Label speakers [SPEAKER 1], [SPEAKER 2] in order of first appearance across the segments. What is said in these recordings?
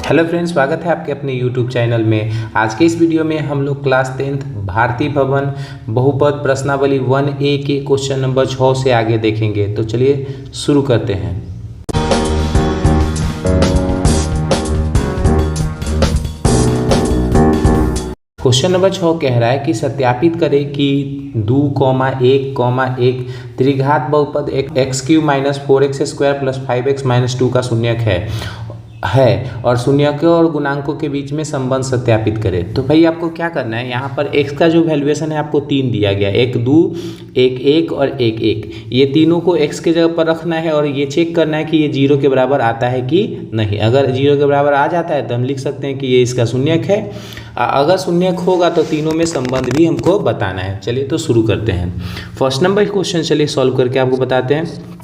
[SPEAKER 1] Hello friends, स्वागत है आपके अपने यूट्यूब चैनल में। आज के इस वीडियो में हम लोग क्लास 10th भारतीय भवन बहुपद प्रश्नावली 1A के क्वेश्चन नंबर 6 से आगे देखेंगे। तो चलिए शुरू करते हैं। क्वेश्चन नंबर 6 कह रहा है कि सत्यापित करें कि 2,1,1 त्रिघात बहुपद x³ minus 4x² plus 5x minus 2 का शून्यक है और शून्यक और गुणांकों के बीच में संबंध सत्यापित करें। तो भाई आपको क्या करना है, यहाँ पर x का जो वैल्यूएशन है आपको 3 दिया गया, 1 2 1 1 और 1 1। ये तीनों को x के जगह पर रखना है और ये चेक करना है कि ये 0 के बराबर आता है कि नहीं। अगर 0 के बराबर आ जाता है तो हम लिख सकते हैं कि ये इसका शून्यक है। अगर शून्यक होगा तो तीनों में संबंध भी हमको बताना है। चलिए तो शुरू करते हैं। फर्स्ट नंबर क्वेश्चन चलिए सॉल्व करके आपको बताते हैं।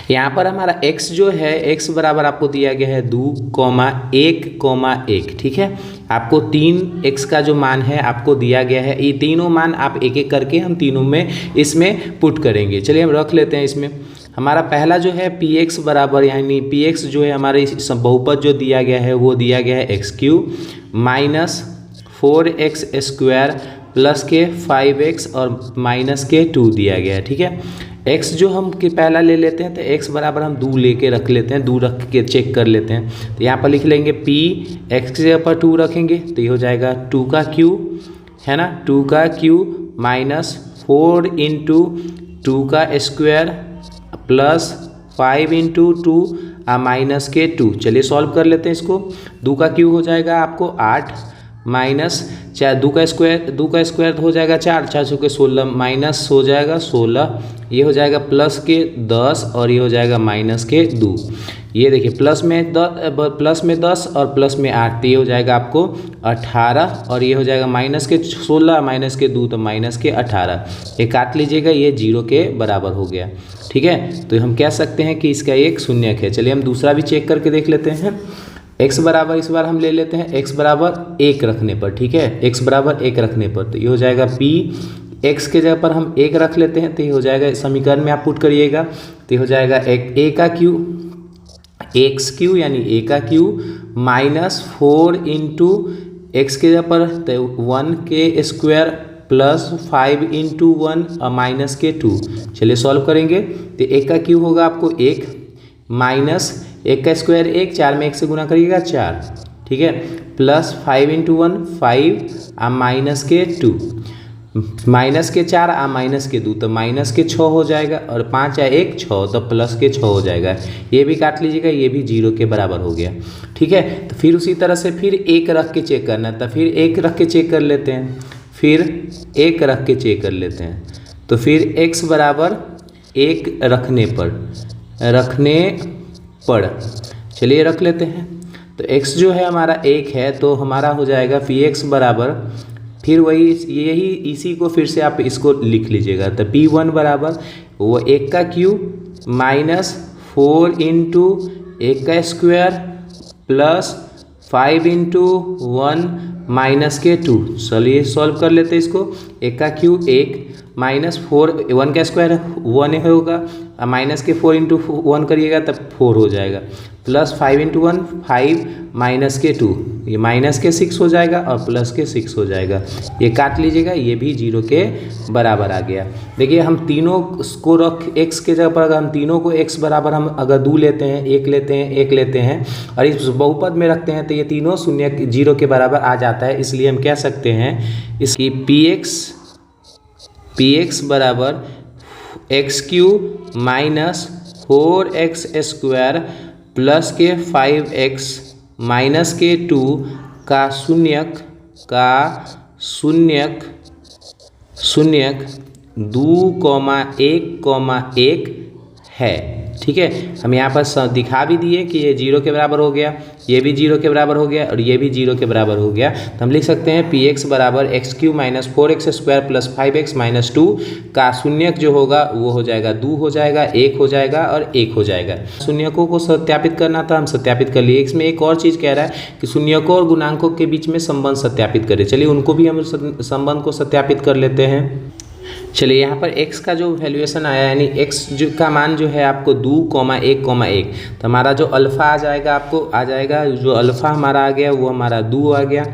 [SPEAKER 1] यहाँ पर हमारा x जो है, x बराबर आपको दिया गया है 2,1,1। ठीक है, आपको 3x का जो मान है आपको दिया गया है। ये तीनों मान आप एक एक करके हम तीनों में इसमें पुट करेंगे। चलिए हम रख लेते हैं। इसमें हमारा पहला जो है px बराबर, यानी px जो है हमारे बहुपद जो दिया गया है वो दिया गया है x³ माइनस 4x² प्लस के 5x और माइनस के 2 दिया गया है। ठीक है, x जो हम के पहला ले लेते हैं तो x बराबर हम 2 लेके रख लेते हैं, 2 रख के चेक कर लेते हैं। तो यहाँ पर लिख लेंगे p, x के जगह पर 2 रखेंगे तो ये हो जाएगा 2 का क्यू, है ना, 2 का क्यू माइनस 4 इंटू 2 का स्क्वायर प्लस 5 इंटू 2 माइनस के 2। चलिए सॉल्व कर लेते हैं इसको। 2 का क्यू हो जाएगा आपको 8 माइनस 4, 2 का स्क्वायर हो जाएगा 4, 4 के 16 माइनस हो जाएगा 16, ये हो जाएगा प्लस के 10 और ये हो जाएगा माइनस के 2। ये देखिए प्लस में 10 और प्लस में 8 तो ये हो जाएगा आपको 18 और ये हो जाएगा माइनस के 16 माइनस के 2 तो माइनस के 18। ये काट लीजिएगा, ये 0 के बराबर हो गया। ठीक है, तो हम कह सकते हैं कि इसका एक शून्यक है। चलिए हम दूसरा भी चेक करके देख लेते हैं। x बराबर इस बार हम ले लेते हैं x बराबर 1 रखने पर। ठीक है, x बराबर 1 रखने पर तो ये हो जाएगा p, x के जगह पर हम 1 रख लेते हैं तो ये हो जाएगा, समीकरण में आप पुट करिएगा तो ये हो जाएगा a का क्यू, x³ यानी a का क्यू माइनस 4 इंटू x के जगह पर तो 1 के स्क्वायर प्लस 5 इंटू 1 और माइनस के 2। चलिए सॉल्व करेंगे तो a का क्यू होगा आपको 1 माइनस 1 का स्क्वायर 1, 4 में 1 से गुना करिएगा 4। ठीक है, प्लस 5 इंटू 1 5 माइनस के 2, माइनस के 4 माइनस के 2 तो माइनस के 6 हो जाएगा और 5 1 6 तो प्लस के 6 हो जाएगा। ये भी काट लीजिएगा, ये भी 0 के बराबर हो गया। ठीक है, तो फिर उसी तरह से फिर 1 रख के चेक करना है तो फिर 1 रख के चेक कर लेते हैं, फिर 1 रख के चेक कर लेते हैं। तो फिर x बराबर 1 रखने पर चलिए रख लेते हैं। तो x जो है हमारा 1 है तो हमारा हो जाएगा px बराबर, फिर वही यही इसी को फिर से आप इसको लिख लीजिएगा तो p1 बराबर वो 1 का क्यू माइनस 4 इंटू 1 का स्क्वायर प्लस 5 इंटू 1 माइनस के 2। चलिए सॉल्व कर लेते हैं इसको। 1 का क्यू 1 माइनस 4, 1 का स्क्वायर 1 होगा, माइनस के 4 इंटू 1 करिएगा तब 4 हो जाएगा, प्लस 5 इंटू 1 5 माइनस के 2, ये माइनस के 6 हो जाएगा और प्लस के 6 हो जाएगा। ये काट लीजिएगा, ये भी 0 के बराबर आ गया। देखिए हम तीनों को रख x के जगह पर अगर हम तीनों को x बराबर हम अगर 2 लेते हैं, 1 लेते हैं, 1 लेते हैं और इस बहुपद में रखते हैं तो ये तीनों शून्य 0 के बराबर आ जाता है। इसलिए हम कह सकते हैं इसकी px बराबर x³ माइनस 4x² प्लस के 5x माइनस के 2 का शून्यक 2,1,1 है। ठीक है, हम यहाँ पर दिखा भी दिए कि ये 0 के बराबर हो गया, ये भी 0 के बराबर हो गया और ये भी 0 के बराबर हो गया। तो हम लिख सकते हैं px बराबर x³ minus 4x² plus 5x minus 2 का शून्यक जो होगा वो हो जाएगा 2 हो जाएगा, 1 हो जाएगा और 1 हो जाएगा। शून्यकों को सत्यापित करना था, हम सत्यापित कर लिए। इसमें एक और चीज़ कह रहा है कि शून्यकों और गुणांकों के बीच में संबंध सत्यापित करें। चलिए उनको भी हम संबंध को सत्यापित कर लेते हैं। चलिए यहाँ पर x का जो वैल्यूएशन आया यानी x जो का मान जो है आपको 2,1,1, तो हमारा जो अल्फ़ा आ जाएगा आपको आ जाएगा, जो अल्फ़ा हमारा आ गया वो हमारा 2 आ गया।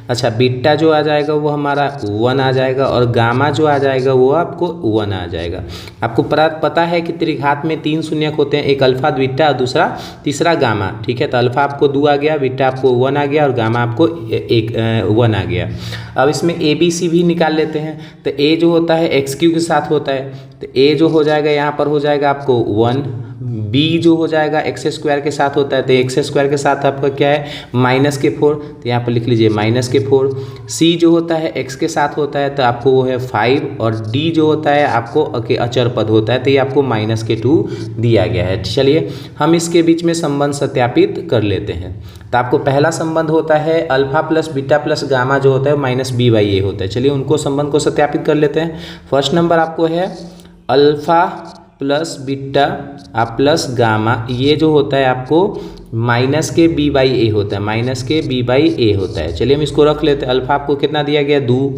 [SPEAKER 1] अच्छा बीटा जो आ जाएगा वो हमारा 1 आ जाएगा और गामा जो आ जाएगा वो आपको 1 आ जाएगा। आपको पता है कि त्रिघात में 3 शून्यक होते हैं, एक अल्फ़ा बीटा और दूसरा तीसरा गामा, ठीक है। तो अल्फ़ा आपको 2 आ गया, बीटा आपको 1 आ गया और गामा आपको 1 आ गया। अब इसमें ए बी सी भी निकाल लेते हैं। तो ए जो होता है एक्स क्यू के साथ होता है, तो ए जो हो जाएगा यहाँ पर हो जाएगा आपको 1। बी जो हो जाएगा एक्स स्क्वायर के साथ होता है, तो एक्स स्क्वायर के साथ आपका क्या है -4, तो यहाँ पर लिख लीजिए -4। सी जो होता है एक्स के साथ होता है तो आपको वो है 5, और डी जो होता है आपको अचर पद होता है, तो ये आपको -2 दिया गया है। चलिए हम इसके बीच में संबंध सत्यापित कर लेते हैं। तो आपको पहला संबंध होता है alpha plus beta plus gamma जो होता है -b/a होता है। चलिए उनको संबंध को सत्यापित कर लेते हैं। फर्स्ट नंबर आपको है alpha plus beta plus gamma, ये जो होता है आपको -b/a होता है, -b/a होता है। चलिए हम इसको रख लेते हैं। अल्फा आपको कितना दिया गया 2,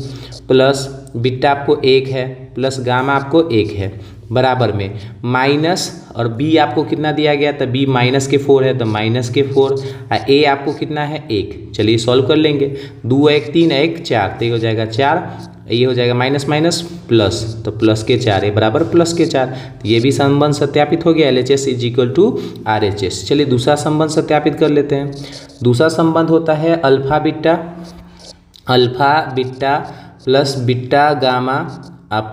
[SPEAKER 1] प्लस बीटा आपको 1 है, प्लस गामा आपको 1 है, बराबर में माइनस, और b आपको कितना दिया गया था, b -4 है तो -4, a आपको कितना है 1। चलिए सॉल्व कर लेंगे। 2 1 3 1 4, तो ये हो जाएगा 4, ये हो जाएगा माइनस माइनस प्लस, तो प्लस के 4 है बराबर प्लस के 4, तो ये भी संबंध सत्यापित हो गया। LHS = RHS। चलिए दूसरा संबंध सत्यापित कर लेते हैं। दूसरा संबंध होता है alpha beta plus beta gamma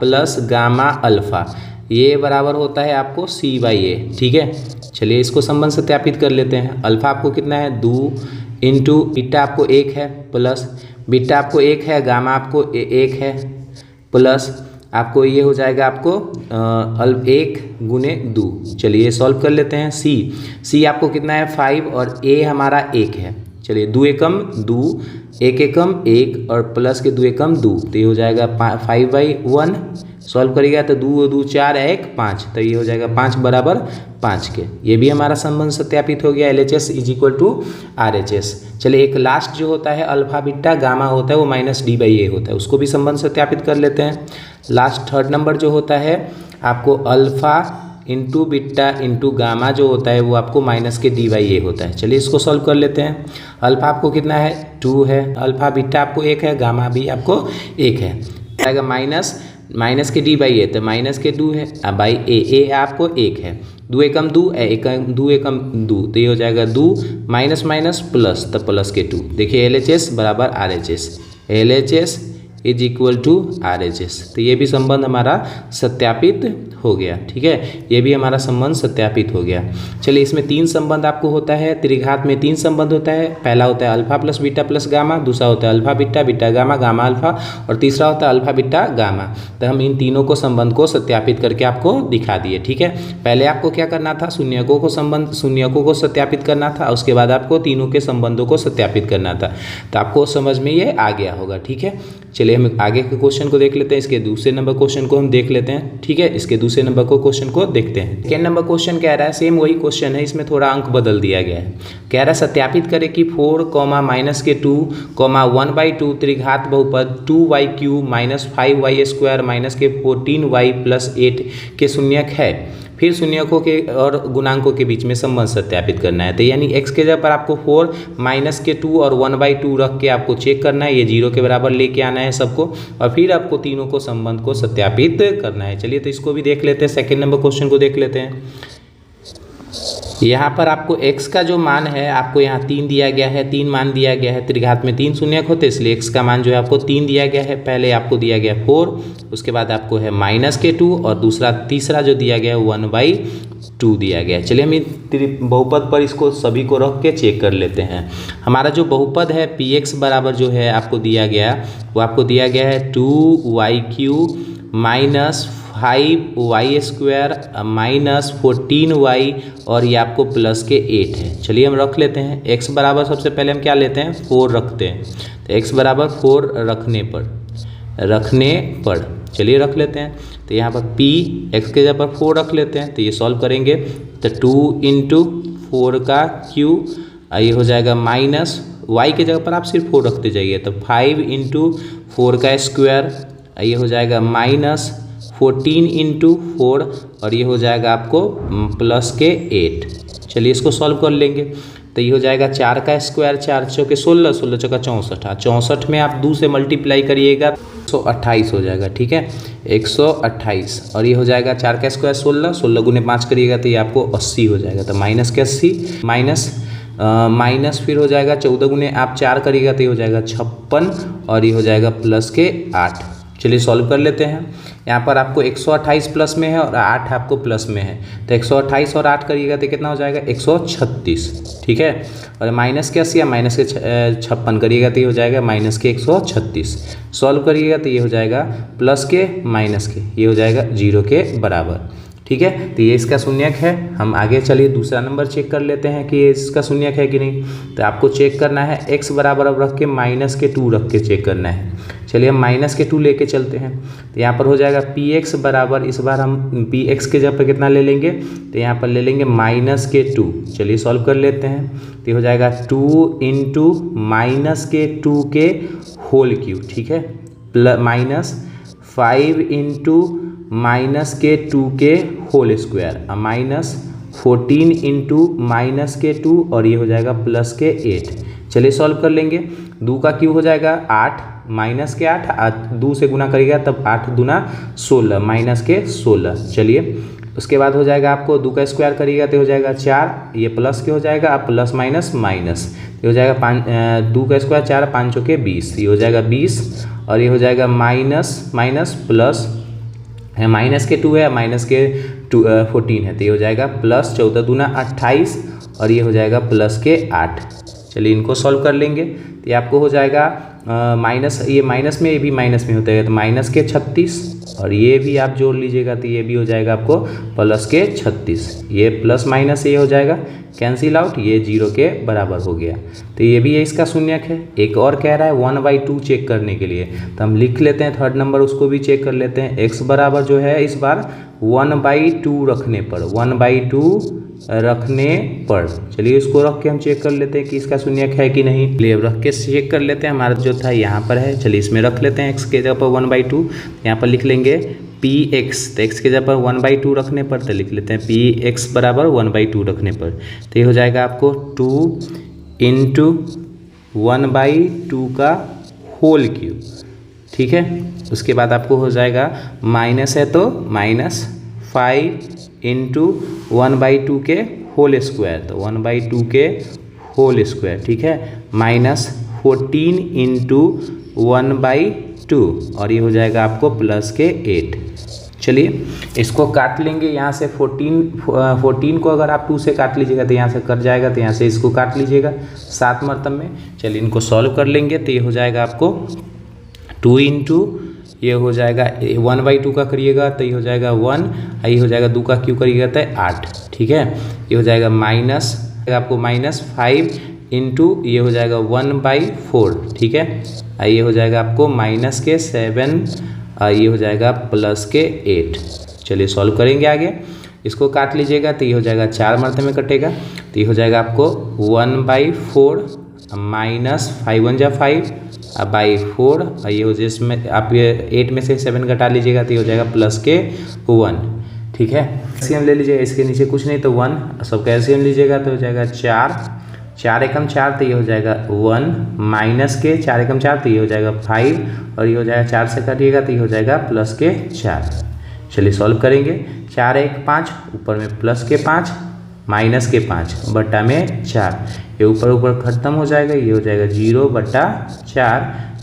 [SPEAKER 1] plus gamma alpha, ये बराबर होता है आपको C/A, ठीक है। चलिए इसको संबंध सत्यापित कर लेते हैं। अल्फा आपको कितना है 2 इंटू बीटा आपको 1 है, प्लस बीटा आपको 1 है, गामा आपको 1 है, प्लस आपको ये हो जाएगा आपको 1 गुने 2। चलिए सॉल्व कर लेते हैं। सी आपको कितना है 5 और a हमारा 1 है। चलिए 2 एकम 2, 1 एकम 1 और प्लस के 2 एकम 2, तो ये हो जाएगा 5/1। सॉल्व करिएगा तो 2 2 4 1 5, तो ये हो जाएगा 5 बराबर 5 के। ये भी हमारा संबंध सत्यापित हो गया। LHS = RHS। चलिए एक लास्ट जो होता है अल्फा बीटा गामा होता है वो -d/a होता है, उसको भी संबंध सत्यापित कर लेते हैं। लास्ट थर्ड नंबर जो होता है आपको alpha into beta into gamma जो होता है वो आपको -d/a होता है। चलिए इसको सॉल्व कर लेते हैं। अल्फा आपको कितना है 2 है, अल्फा बीटा आपको 1 है, गामा भी आपको 1 है, आएगा माइनस के d/a, तो -2 है बाई a आपको 1 है, 2 एकम 2 2 एकम 2, तो ये हो जाएगा 2 माइनस माइनस प्लस, तो प्लस के 2। देखिए LHS = RHS, LHS = RHS। तो ये भी संबंध हमारा सत्यापित हो गया, ठीक है। ये भी हमारा संबंध सत्यापित हो गया। चलिए इसमें 3 संबंध आपको होता है, त्रिघात में 3 संबंध होता है। पहला होता है alpha plus beta plus gamma, दूसरा होता है alpha beta beta gamma gamma alpha, और तीसरा होता है अल्फा बीटा गामा। तो हम इन तीनों को संबंध को सत्यापित करके आपको दिखा दिए, ठीक है। पहले आपको क्या करना था, शून्यकों को सत्यापित करना था, उसके बाद आपको तीनों के संबंधों को सत्यापित करना था। तो आपको समझ में ये आ गया होगा, ठीक है। चलिए हम आगे के क्वेश्चन को देख लेते हैं। इसके दूसरे नंबर क्वेश्चन को हम देख लेते हैं, ठीक है। इसके दूसरे नंबर को क्वेश्चन को देखते हैं। सेकेंड नंबर क्वेश्चन कह रहा है, सेम वही क्वेश्चन है, इसमें थोड़ा अंक बदल दिया गया है। कह रहा है सत्यापित करें कि 4, -2, 1/2 त्रिघात बहुपद 2y³ -5y² -14y + 8 के शून्यक है। फिर शून्यकों के और गुणांकों के बीच में संबंध सत्यापित करना है। तो यानी x के जगह पर आपको 4 -2 और 1/2 रख के आपको चेक करना है, ये 0 के बराबर लेके आना है सबको, और फिर आपको तीनों को संबंध को सत्यापित करना है। चलिए तो इसको भी देख लेते हैं। सेकेंड नंबर क्वेश्चन को देख लेते हैं। यहाँ पर आपको x का जो मान है आपको यहाँ 3 दिया गया है, 3 मान दिया गया है। त्रिघात में 3 शून्यक होते इसलिए x का मान जो है आपको 3 दिया गया है। पहले आपको दिया गया 4, उसके बाद आपको है -2 और तीसरा जो दिया गया है 1/2 दिया गया है। चलिए हम बहुपद पर इसको सभी को रख के चेक कर लेते हैं। हमारा जो बहुपद है px बराबर जो है आपको दिया गया, वो आपको दिया गया है 2y³ -5y² -14y, और ये आपको प्लस के 8 है। चलिए हम रख लेते हैं। x बराबर सबसे पहले हम क्या लेते हैं 4 रखते हैं, तो x बराबर 4 रखने पर चलिए रख लेते हैं। तो यहाँ पर p x के जगह पर 4 रख लेते हैं, तो ये सॉल्व करेंगे तो 2 × 4 का क्यूब, ये हो जाएगा माइनस y के जगह पर आप सिर्फ 4 रखते जाइए, तो 5 × 4 का स्क्वायर, ये हो जाएगा 14 इंटू 4 और ये हो जाएगा आपको प्लस के 8। चलिए इसको सॉल्व कर लेंगे तो ये हो जाएगा 4 का स्क्वायर 4 चौके 16, 16 चौका 64, 64 में आप 2 से मल्टीप्लाई करिएगा 128 हो जाएगा। ठीक है 128 और ये हो जाएगा 4 का स्क्वायर 16, 16 गुने 5 करिएगा तो ये आपको 80 हो जाएगा। तो माइनस के 80 माइनस फिर हो जाएगा 14 गुने आप 4 करिएगा तो ये हो जाएगा 56 और ये हो जाएगा प्लस के 8। चलिए सॉल्व कर लेते हैं। यहाँ पर आपको 128 प्लस में है और 8 आपको प्लस में है तो 128 और 8 करिएगा तो कितना हो जाएगा 136। ठीक है और माइनस के 80 या माइनस के 56 करिएगा तो ये हो जाएगा माइनस के 136। सॉल्व करिएगा तो ये हो जाएगा प्लस के माइनस के, ये हो जाएगा 0 के बराबर। ठीक है तो ये इसका शून्यक है। हम आगे चलिए दूसरा नंबर चेक कर लेते हैं कि ये इसका शून्यक है कि नहीं। तो आपको चेक करना है x बराबर अब रख के माइनस के 2 रख के चेक करना है। चलिए हम माइनस के 2 लेके चलते हैं तो यहाँ पर हो जाएगा px बराबर, इस बार हम px के जगह पर कितना ले लेंगे तो यहाँ पर ले लेंगे माइनस के 2। चलिए सॉल्व कर लेते हैं तो हो जाएगा 2 इंटू माइनस के 2 के होल क्यूब। ठीक है प्लस माइनस 5 इंटू माइनस के 2 के whole square minus 14 into minus के 2 और ये हो जाएगा प्लस के 8। चलिए सॉल्व कर लेंगे। 2 का क्यूब हो जाएगा 8 माइनस के 8 2 से गुना करिएगा तब 8 दूना 16 माइनस के 16। चलिए उसके बाद हो जाएगा आपको 2 का स्क्वायर करिएगा तो हो जाएगा 4, ये प्लस के हो जाएगा अब प्लस माइनस माइनस ये हो जाएगा 2 का स्क्वायर 4 5 चौके 20, ये हो जाएगा 20 और ये हो जाएगा माइनस माइनस प्लस है माइनस के 2 है माइनस के 14 है तो ये हो जाएगा प्लस 14 दूना 28 और ये हो जाएगा प्लस के 8। चलिए इनको सॉल्व कर लेंगे तो ये आपको हो जाएगा माइनस, ये माइनस में ये भी माइनस में होता है तो माइनस के 36 और ये भी आप जोड़ लीजिएगा तो ये भी हो जाएगा आपको प्लस के 36। ये प्लस माइनस ये हो जाएगा कैंसिल आउट, ये 0 के बराबर हो गया तो ये भी है इसका शून्यक है। एक और कह रहा है 1/2 चेक करने के लिए तो हम लिख लेते हैं थर्ड नंबर, उसको भी चेक कर लेते हैं। x बराबर जो है इस बार 1/2 रखने पर 1/2 रखने पर चलिए इसको रख के हम चेक कर लेते हैं कि इसका शून्यक है कि नहीं। चलिए रख के चेक कर लेते हैं। हमारा जो था यहाँ पर है, चलिए इसमें रख लेते हैं x के जगह पर 1/2, यहाँ पर लिख लेंगे px तो x के जगह पर 1/2 रखने पर तो लिख लेते हैं px बराबर 1/2 रखने पर तो ये हो जाएगा आपको 2 इंटू 1/2 का होल क्यूब। ठीक है उसके बाद आपको हो जाएगा माइनस है तो माइनस 5 इंटू 1/2 के होल स्क्वायर तो 1/2 के होल स्क्वायर। ठीक है माइनस 14 इंटू 1/2 और ये हो जाएगा आपको प्लस के 8। चलिए इसको काट लेंगे यहाँ से 14 को अगर आप 2 से काट लीजिएगा तो यहाँ से कट जाएगा तो यहाँ से इसको काट लीजिएगा 7 मरतब में। चलिए इनको सॉल्व कर लेंगे तो ये हो जाएगा आपको 2 इंटू ये हो जाएगा 1/2 का करिएगा तो ये हो जाएगा 1, ये हो जाएगा 2 का क्यूब करिएगा तो 8। ठीक है ये हो जाएगा माइनस आपको माइनस 5 इंटू ये हो जाएगा 1/4। ठीक है ये हो जाएगा आपको माइनस के 7 ये हो जाएगा प्लस के 8। चलिए सॉल्व करेंगे आगे। इसको काट लीजिएगा तो ये हो जाएगा 4 मरतबे में कटेगा तो ये हो जाएगा आपको 1/4 माइनस 5 1 जा 5 बाई 4 ये हो जिसमें आप ये 8 में से 7 घटा लीजिएगा तो ये हो जाएगा प्लस के 1। ठीक है कैल्शियम ले लीजिएगा, इसके नीचे कुछ नहीं तो 1 सब कैल्शियम लीजिएगा तो हो जाएगा 4 एकम 4 तो ये हो जाएगा 1 माइनस के 4 एकम 4 तो ये हो जाएगा 5 और ये हो जाएगा 4 से काटिएगा तो ये हो जाएगा प्लस के 4। चलिए सॉल्व करेंगे। 4 1 5 ऊपर में प्लस के 5 माइनस के 5 बटा में 4 ये ऊपर ऊपर खत्म हो जाएगा, ये हो जाएगा 0/4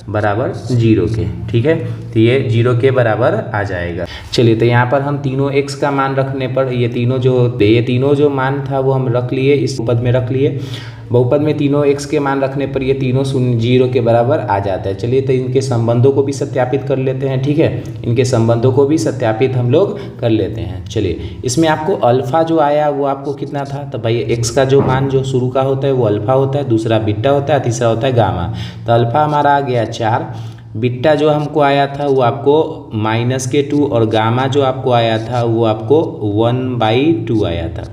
[SPEAKER 1] बराबर 0 के। ठीक है तो ये 0 के बराबर आ जाएगा। चलिए तो यहाँ पर हम तीनों x का मान रखने पर ये तीनों जो मान था वो हम रख लिए, इस बहुपद में रख लिए। बहुपद में तीनों x के मान रखने पर ये तीनों 0 के बराबर आ जाता है। चलिए तो इनके संबंधों को भी सत्यापित कर लेते हैं। ठीक है इनके संबंधों को भी सत्यापित हम लोग कर लेते हैं। चलिए इसमें आपको अल्फ़ा जो आया वो आपको कितना था तो भाई x का जो मान जो शुरू का होता है वो अल्फ़ा होता है, दूसरा बीटा होता है, तीसरा होता है गामा। तो अल्फ़ा हमारा आ गया 4, बीटा जो हमको आया था वो आपको माइनस के 2 और गामा जो आपको आया था वो आपको 1/2 आया था।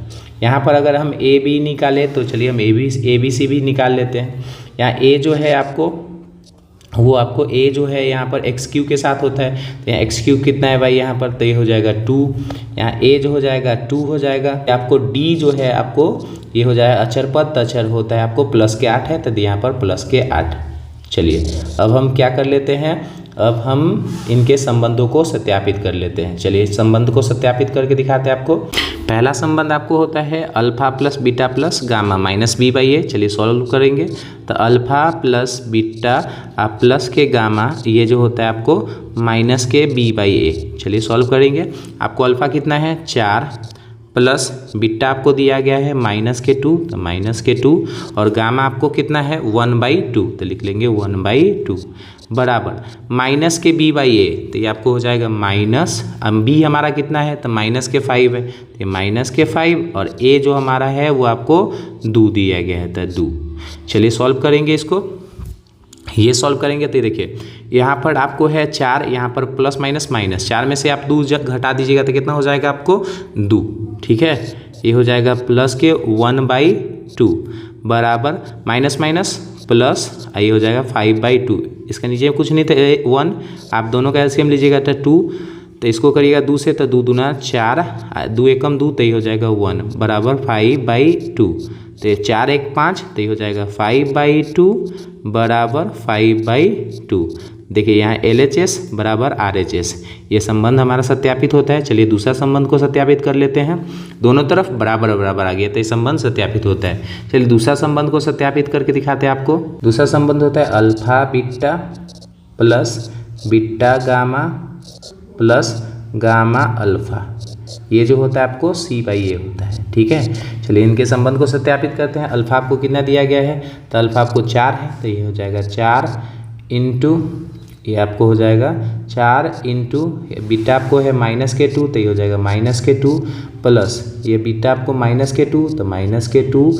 [SPEAKER 1] यहाँ पर अगर हम ए बी निकालें तो चलिए हम ए बी सी भी निकाल लेते हैं। यहाँ ए जो है आपको वो आपको a जो है यहाँ पर एक्स क्यू के साथ होता है, तो यहाँ एक्स क्यू कितना है भाई यहाँ पर, तो ये हो जाएगा 2, यहाँ a जो हो जाएगा 2 हो जाएगा। आपको d जो है आपको ये हो जाएगा अचर पद, अचर होता है आपको प्लस के 8 है, तो यहाँ पर प्लस के 8। चलिए अब हम क्या कर लेते हैं, अब हम इनके संबंधों को सत्यापित कर लेते हैं। चलिए इस संबंध को सत्यापित करके दिखाते हैं आपको। पहला संबंध आपको होता है alpha plus beta plus gamma minus b by a. चलिए सॉल्व करेंगे, तो अल्फा प्लस बीटा प्लस के गामा ये जो होता है आपको माइनस के बी बाई ए। चलिए सॉल्व करेंगे। आपको अल्फा कितना है 4 प्लस बीटा आपको दिया गया है माइनस के 2, तो माइनस के 2, और गामा आपको कितना है 1/2, तो लिख लेंगे 1/2 बराबर माइनस के बी बाई ए, तो ये आपको हो जाएगा माइनस, अब बी हमारा कितना है तो माइनस के 5 है, तो ये माइनस के 5, और ए जो हमारा है वो आपको 2 दिया गया है, तो 2। चलिए सॉल्व करेंगे इसको। ये सॉल्व करेंगे तो देखिए यहाँ पर आपको है 4, यहाँ पर प्लस माइनस माइनस, 4 में से आप 2 घटा दीजिएगा तो कितना हो जाएगा आपको 2, ठीक है। ये हो जाएगा प्लस के 1/2 बराबर माइनस माइनस प्लस, ये हो जाएगा 5/2। इसका नीचे कुछ नहीं था 1, आप दोनों का एलसीएम लीजिएगा तो 2, तो इसको करिएगा 2 से, तो 2 दूना 4, 2 एकम 2, तो ये हो जाएगा 1 बराबर 5/2, तो 4 1 5, तो ये हो जाएगा 5/2 बराबर 5/2। देखिए यहाँ LHS बराबर RHS, ये संबंध हमारा सत्यापित होता है। चलिए दूसरा संबंध को सत्यापित कर लेते हैं। दोनों तरफ बराबर बराबर आ गया तो ये संबंध सत्यापित होता है। चलिए दूसरा संबंध को सत्यापित करके दिखाते हैं आपको। दूसरा संबंध होता है alpha beta plus beta gamma plus gamma alpha, ये जो होता है आपको C/A होता है, ठीक है। चलिए इनके संबंध को सत्यापित करते हैं। अल्फा आपको कितना दिया गया है, तो अल्फा आपको 4 है, तो ये हो जाएगा 4 इंटू, ये आपको हो जाएगा 4 इंटू बीटा आपको है माइनस के 2, तो ये हो जाएगा माइनस के 2 प्लस ये बीटा आपको माइनस के 2, तो माइनस के 2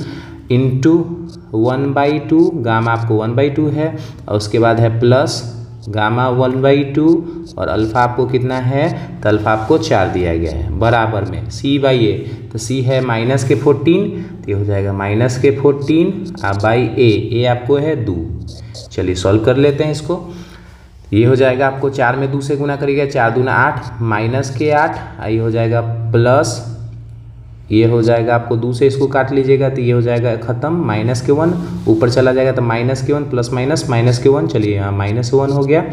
[SPEAKER 1] इंटू 1/2, गामा आपको 1/2 है, और उसके बाद है प्लस गामा 1/2, और अल्फा आपको कितना है, तो अल्फा आपको 4 दिया गया है बराबर में C/A, तो C है माइनस के 14, तो ये हो जाएगा माइनस के 14 बाई ए आपको है 2। चलिए सॉल्व कर लेते हैं इसको। ये हो जाएगा आपको 4 में 2 से गुना करिएगा, 4 दूना 8 माइनस के 8, ये हो जाएगा प्लस, ये हो जाएगा आपको 2 से इसको काट लीजिएगा तो ये हो जाएगा खत्म, माइनस के 1 ऊपर चला जाएगा तो माइनस के 1 प्लस माइनस माइनस के 1, चलिए यहाँ माइनस के 1 हो गया।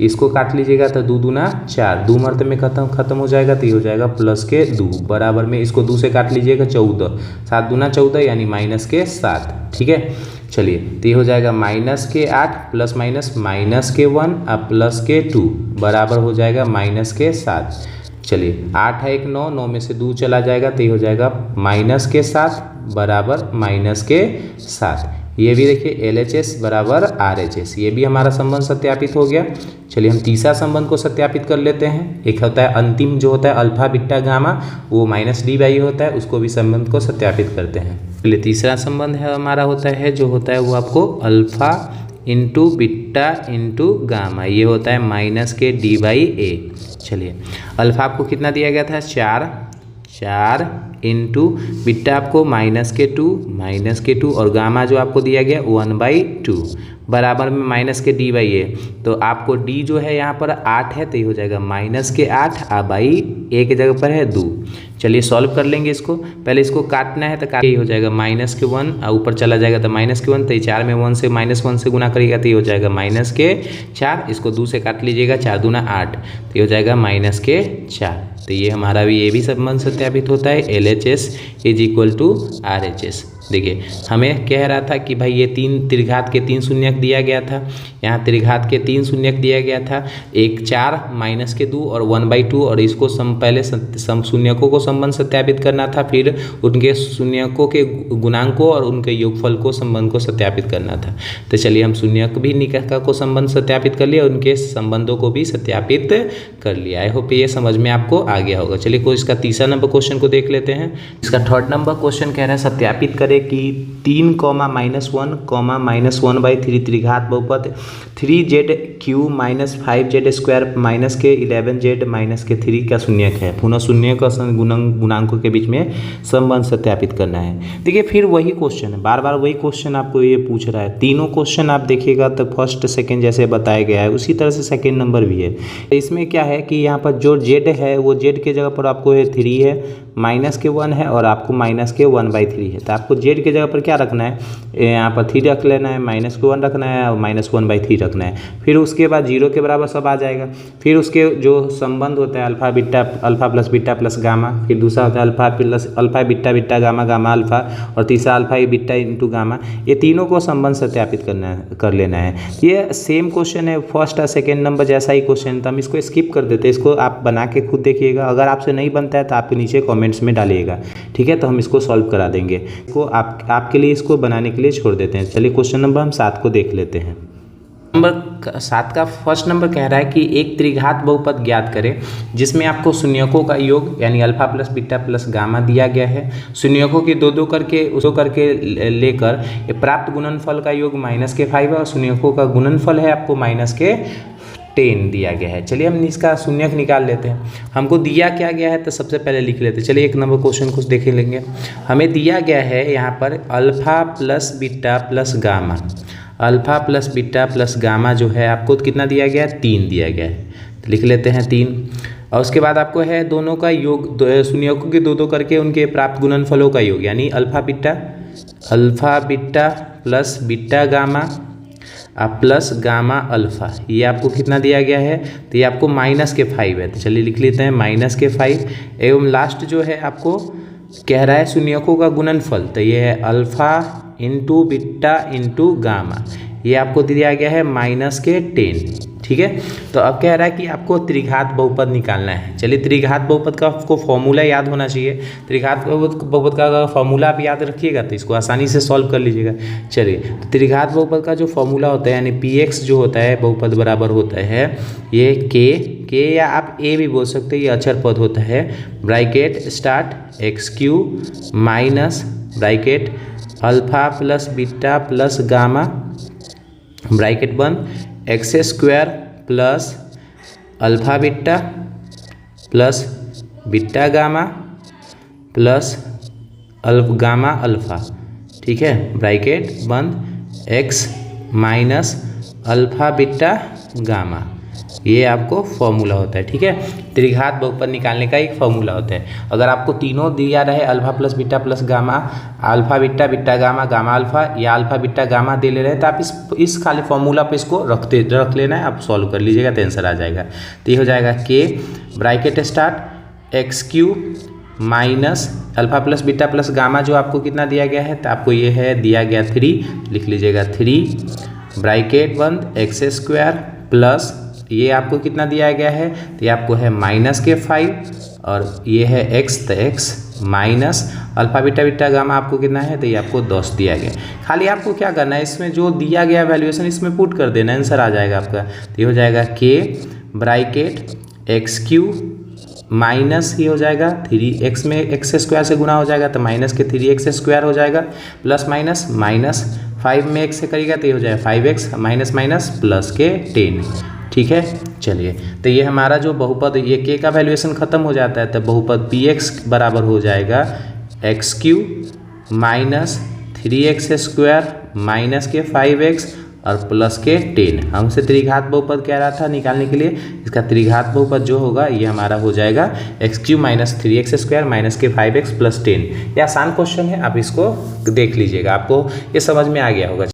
[SPEAKER 1] इसको काट लीजिएगा तो 2 दूना 4, 2 मरते में खत्म हो जाएगा, तो ये हो जाएगा प्लस के 2 बराबर में, इसको 2 से काट लीजिएगा 14, 7 दूना 14 यानी माइनस के 7, ठीक है। चलिए तो ये हो जाएगा माइनस के 8 प्लस माइनस माइनस के 1 प्लस के 2 बराबर हो जाएगा माइनस के 7। चलिए 8 है 1 9, 9 में से 2 चला जाएगा तो ये हो जाएगा माइनस के 7 बराबर माइनस के 7। ये भी देखिए LHS बराबर RHS, ये भी हमारा संबंध सत्यापित हो गया। चलिए हम तीसरा संबंध को सत्यापित कर लेते हैं। एक होता है अंतिम जो होता है अल्फा बीटा गामा, वो -D/E होता है, उसको भी संबंध को सत्यापित करते हैं। चलिए तीसरा संबंध है हमारा होता है जो होता है वो आपको alpha into beta into gamma, ये होता है माइनस के D/A। चलिए अल्फा आपको कितना दिया गया था 4 इंटू बीटा आपको माइनस के 2 और गामा जो आपको दिया गया 1/2 बराबर में माइनस के D/A। तो आपको D जो है यहाँ पर 8 है, तो ये हो जाएगा माइनस के 8 बाई ए के जगह पर है 2। चलिए सॉल्व कर लेंगे इसको। पहले इसको काटना है तो ये हो जाएगा माइनस के 1, ऊपर चला जाएगा तो माइनस के 1, तो ये 4 में 1 से -1 से गुना करिएगा तो ये हो जाएगा माइनस के 4, इसको 2 से काट लीजिएगा, 4 दूना 8, तो ये हो जाएगा माइनस के 4। तो ये हमारा भी ये भी संबंध सत्यापित होता है LHS = RHS। देखिए हमें कह रहा था कि भाई ये 3 त्रिघात के 3 शून्यक दिया गया था, यहाँ त्रिघात के 3 शून्यक दिया गया था, एक 4 माइनस के 2 और 1/2, और इसको पहले शून्यकों को संबंध सत्यापित करना था, फिर उनके शून्यकों के गुणांकों और उनके योगफल को संबंध को सत्यापित करना था। तो चलिए हम शून्यक भी निकाह को संबंध सत्यापित कर लिया, उनके संबंधों को भी सत्यापित कर लिया। आई होप ये समझ में आपको आ गया होगा। चलिए इसका तीसरा नंबर क्वेश्चन को देख लेते हैं। इसका 3rd नंबर क्वेश्चन कह रहा है सत्यापित करें कि 3 कॉमा -1 कॉमा -1/3 त्रिघात बहुपद 3z³ माइनस 5z² माइनस के 11z माइनस के 3 का शून्यक है। पुनः शून्य का गुणांकों के बीच में संबंध सत्यापित करना है। देखिए फिर वही क्वेश्चन है, बार बार वही क्वेश्चन आपको ये पूछ रहा है। तीनों क्वेश्चन आप देखिएगा तो फर्स्ट सेकंड जैसे बताया गया है उसी तरह से सेकंड नंबर भी है। इसमें क्या है कि यहाँ पर जो z है वो z के जगह पर आपको 3 है, माइनस के 1 है और आपको माइनस के 1/3 है। तो आपको z के जगह पर क्या रखना है, यहाँ पर 3 रख लेना है, माइनस के 1 रखना है और माइनस 1/3 रखना है। फिर उसके बाद 0 के बराबर सब आ जाएगा। फिर उसके जो संबंध होता है alpha plus beta plus gamma, फिर दूसरा होता है alpha beta beta gamma gamma alpha, और तीसरा अल्फा बीटा इंटू गामा। ये तीनों को संबंध सत्यापित कर लेना है। ये सेम क्वेश्चन है, फर्स्ट और सेकेंड नंबर जैसा ही क्वेश्चन, तो हम इसको स्किप कर देते हैं। इसको आप बना के खुद देखिएगा, अगर आपसे नहीं बनता है तो आपके नीचे कमेंट्स में डालिएगा, ठीक है। तो हम इसको सॉल्व करा देंगे। इसको आपके लिए इसको बनाने के लिए छोड़ देते हैं। चलिए क्वेश्चन नंबर हम 7 को देख लेते हैं। नंबर 7 का फर्स्ट नंबर कह रहा है कि एक त्रिघात बहुपद ज्ञात करें जिसमें आपको शून्यकों का योग यानी alpha plus beta plus gamma दिया गया है। शून्यकों की दो करके लेकर ये प्राप्त गुणनफल का योग -5 है और शून्यकों का गुणनफल है आपको -10 दिया गया है। चलिए हम इसका शून्यक निकाल लेते हैं। हमको दिया क्या गया है तो सबसे पहले लिख लेते हैं। चलिए 1 नंबर क्वेश्चन को देख लेंगे। हमें दिया गया है यहाँ पर alpha plus beta plus gamma, alpha plus beta plus gamma जो है आपको कितना दिया गया है, 3 दिया गया है। तो लिख लेते हैं 3। और उसके बाद आपको है दोनों का योग, शून्यकों के दो करके उनके प्राप्त गुणनफलों का योग यानी alpha beta plus beta gamma plus gamma alpha, ये आपको कितना दिया गया है तो ये आपको -5 है। तो चलिए लिख लेते हैं -5 एवं लास्ट जो है आपको कह रहा है शून्यकों का गुणनफल, तो ये है alpha into beta into gamma, ये आपको दिया गया है -10, ठीक है। तो अब कह रहा है कि आपको त्रिघात बहुपद निकालना है। चलिए त्रिघात बहुपद का आपको फॉर्मूला याद होना चाहिए। त्रिघात बहुपद का अगर फॉर्मूला आप याद रखिएगा तो इसको आसानी से सॉल्व कर लीजिएगा। चलिए तो त्रिघात बहुपद का जो फॉर्मूला होता है यानी px जो होता है बहुपद बराबर होता है ये k या आप a भी बोल सकते हैं, ये अचर पद होता है। Bracket start x³ minus bracket alpha plus beta plus gamma bracket बंद x² plus alpha beta plus beta gamma plus gamma alpha, ठीक है, ब्रैकेट बंद x minus alpha beta gamma, ये आपको फॉर्मूला होता है, ठीक है। त्रिघात बहुपद निकालने का एक फॉर्मूला होता है। अगर आपको तीनों दिया रहे alpha plus beta plus gamma, alpha beta beta gamma gamma alpha या अल्फा बीटा गामा दे ले रहे हैं तो आप इस खाली फॉर्मूला पे इसको रख लेना है। आप सॉल्व कर लीजिएगा तो आंसर आ जाएगा। तो ये हो जाएगा k bracket start x³ minus alpha plus beta plus gamma जो आपको कितना दिया गया है तो आपको ये है दिया गया 3, लिख लीजिएगा 3 ब्रैकेट बंद x² प्लस ये आपको कितना दिया गया है तो ये आपको है -5 और ये है x, तो x minus alpha beta beta gamma आपको कितना है तो ये आपको 10 दिया गया। खाली आपको क्या करना है, इसमें जो दिया गया वैल्यूएशन इसमें पुट कर देना, आंसर आ जाएगा आपका। तो ये हो जाएगा k ब्रैकेट x³ माइनस ये हो जाएगा 3x में x² से गुना हो जाएगा तो माइनस के 3x² हो जाएगा प्लस माइनस 5 में x से करेगा तो ये हो जाएगा 5x माइनस प्लस के 10, ठीक है। चलिए तो ये हमारा जो बहुपद ये k का वैल्यूएशन ख़त्म हो जाता है तो बहुपद px बराबर हो जाएगा x³ माइनस 3x² माइनस के 5x और प्लस के 10। हमसे त्रिघात बहुपद कह रहा था निकालने के लिए, इसका त्रिघात बहुपद जो होगा ये हमारा हो जाएगा x³ माइनस 3x² माइनस के 5x प्लस 10। ये आसान क्वेश्चन है, आप इसको देख लीजिएगा, आपको ये समझ में आ गया होगा।